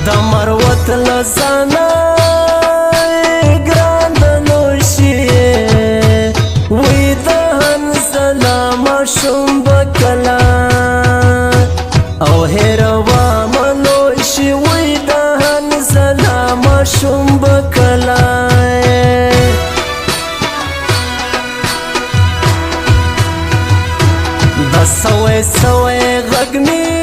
د مروت لزانا ګران د نوشي وی د هنزلا ماشوم بکلا او هیروا منوشي وی د هنزلا ماشوم بکلا د سوي سوي غږني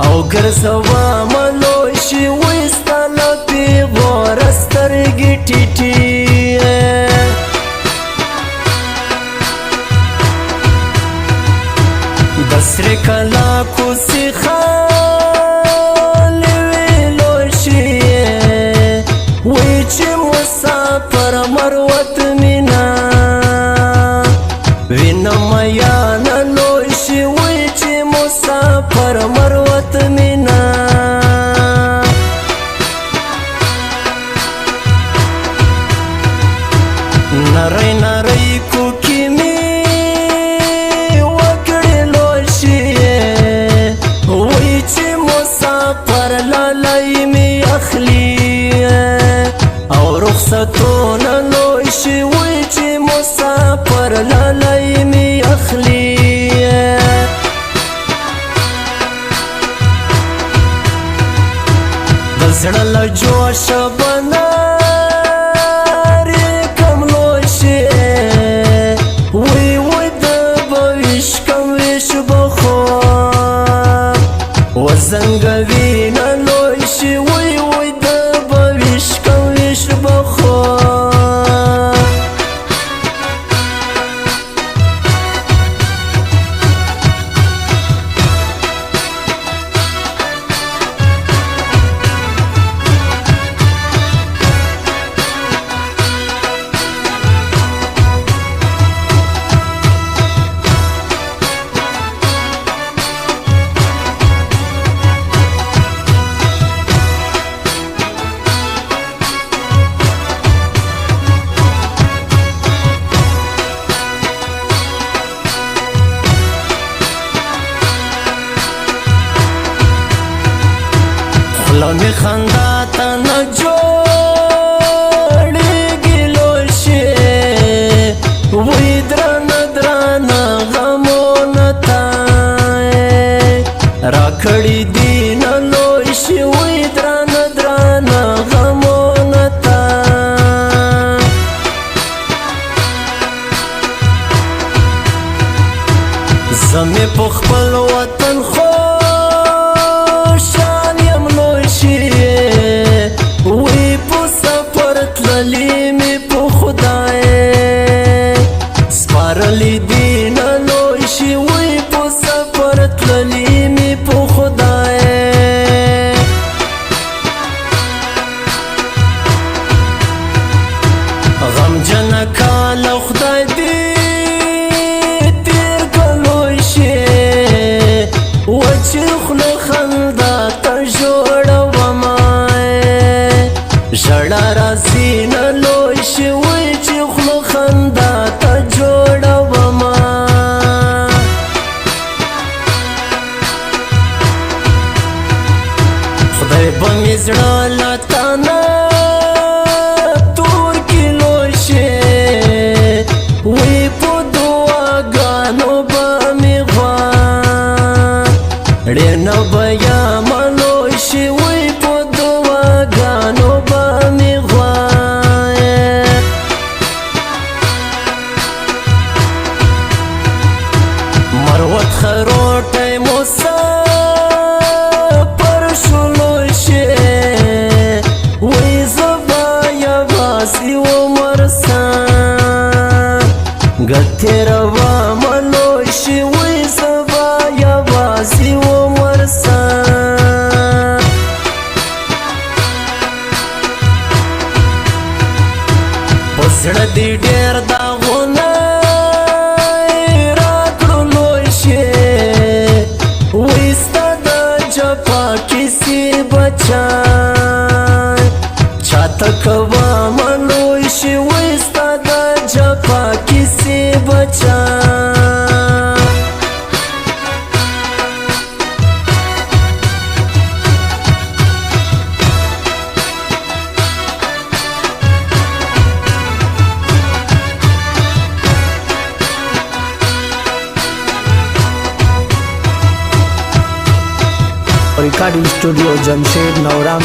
او ګرځوا ملوشي وستاله پیغور سترګې ټیټي د سره کلا کوسي خالي ویلوشي وی چې مسافر مروت مینا وینم یا نلوشي وی چې مسافر مروت مینا نری نری کوکی می وکړې لوشي وی چې مسافر لالای می اخلي او رخصتونه لوشي وی چې مسافر لالای می اخلي زړه له جوشه بنارې کم لوشي وی وی د بویش کم ویش بخور وزنګوي نه لوشي وی وی د بویش کم ویش بخور لمی خندا تا نجوڑی لوشی وی دران دران غمون تای راکڑی دین لوشی وی دران دران غمون تای زمی پخپل وطن خو وی پو سفر تللی می پو خدای سپارلی دین لوشی وی پو سفر تللی می پو خدای غم جن کال خدای دی تیر کلوشی وچی خلو خندا تا جوڑا ژړا راځي نه لوشي وی چې خلو خندا ته جوړومه خدای به مې زړه له تا نه تور کړي لوشي وی په دعاګانو به مې غواړې نه به یمه لوشي وی په دعاګانو به مې مروت خروټی مسافر شو لوشي وی زبا یوازې ومرسم ګتېروا ملوشي وی زبا یوازې ومرسم په زړه دې ډېر داغونه چاته کوا ملوشي وستا د جپ پاچا recording studio Jamshed नौराम।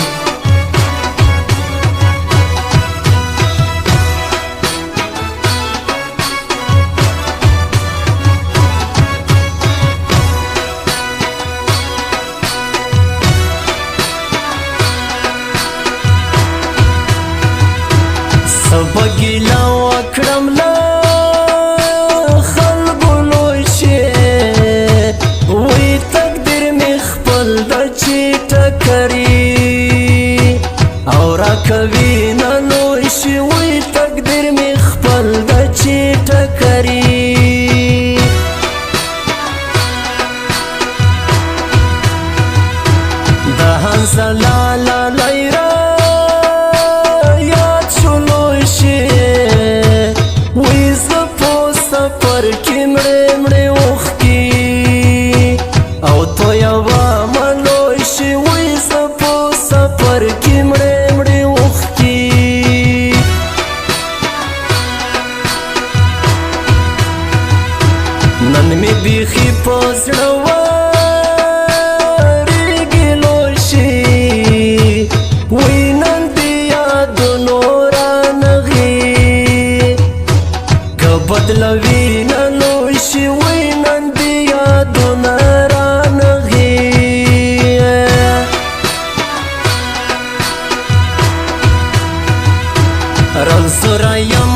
سبگیلا وکرم لا خلقو لوشی وی تقدیر می خپل د چی ټکری او را کوي نه لوشی وی تقدیر می خپل د چی ټکری د هنس لالا لیرا پر کې مړې مړې اوښکې او تویوه ملوی شي وی زه په سفر کې مړې مړې اوښکې نن مې بیخي په زړه ورېږي لوی شي وی نن د یادونو رانغي که بدلوي شي وی نن دی یادونه رانغي رنسوره یم